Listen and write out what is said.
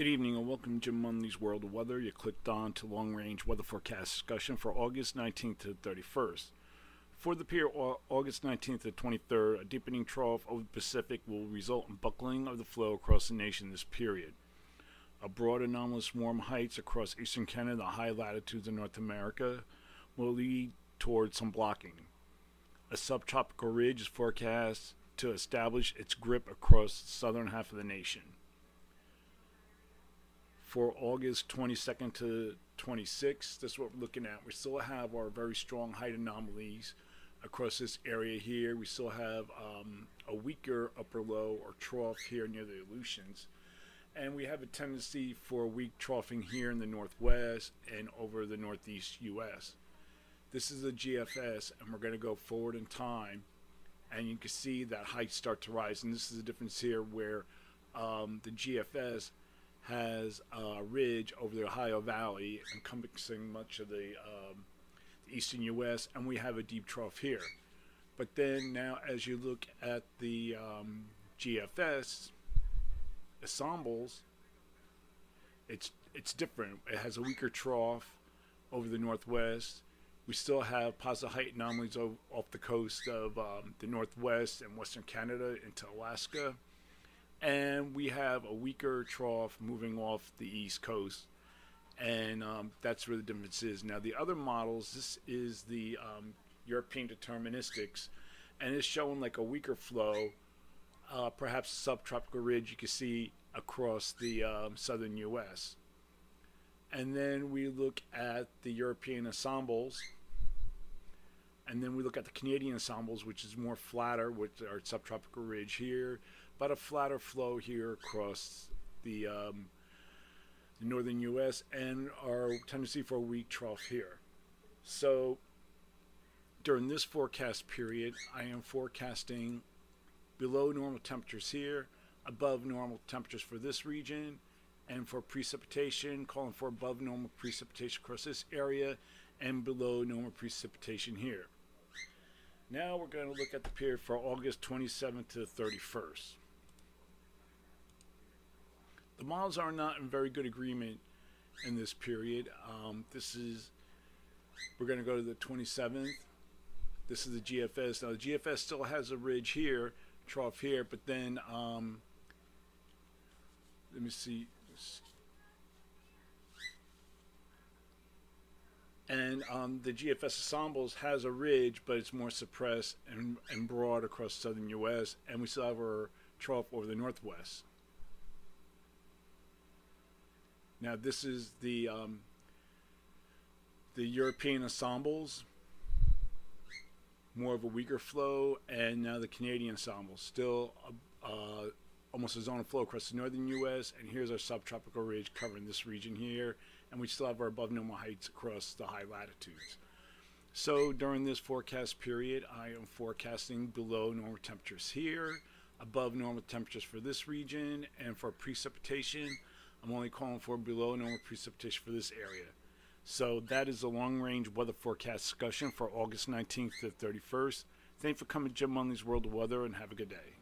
Good evening and welcome to Jim Munley's World of Weather. You clicked on to long-range weather forecast discussion for August 19th to 31st. For the period August 19th to 23rd, a deepening trough over the Pacific will result in buckling of the flow across the nation this period. A broad anomalous warm heights across eastern Canada and the high latitudes of North America will lead towards some blocking. A subtropical ridge is forecast to establish its grip across the southern half of the nation. For August 22nd to 26th, this is what we're looking at. We still have our very strong height anomalies across this area here. We still have a weaker upper low or trough here near the Aleutians. And we have a tendency for a weak troughing here in the northwest and over the northeast U.S. This is a GFS, and we're going to go forward in time. And you can see that heights start to rise. And this is the difference here where the GFS has a ridge over the Ohio Valley encompassing much of the eastern U.S., and we have a deep trough here. But then now as you look at the GFS ensembles, it's different. It has a weaker trough over the northwest. We still have positive height anomalies off the coast of the northwest and western Canada into Alaska. And we have a weaker trough moving off the east coast, and that's where the difference is. Now, the other models, this is the European deterministics, and it's showing like a weaker flow, perhaps a subtropical ridge you can see across the southern U.S. And then we look at the European ensembles, and then we look at the Canadian ensembles, which is more flatter with our subtropical ridge here, but a flatter flow here across the northern U.S. and our tendency for a weak trough here. So during this forecast period, I am forecasting below normal temperatures here, above normal temperatures for this region, and for precipitation, calling for above normal precipitation across this area and below normal precipitation here. Now we're going to look at the period for August 27th to 31st. The models are not in very good agreement in this period. We're going to go to the 27th. This is the GFS. Now the GFS still has a ridge here, trough here, but then let me see. And the GFS ensembles has a ridge, but it's more suppressed and broad across southern U.S. And we still have our trough over the northwest. Now this is the European ensembles, more of a weaker flow, and now the Canadian ensembles, still almost a zone of flow across the northern U.S. And here's our subtropical ridge covering this region here, and we still have our above normal heights across the high latitudes. So during this forecast period, I am forecasting below normal temperatures here, above normal temperatures for this region, and for precipitation, I'm only calling for below normal precipitation for this area. So that is the long-range weather forecast discussion for August 19th to 31st. Thanks for coming to Jim Munley's World of Weather, and have a good day.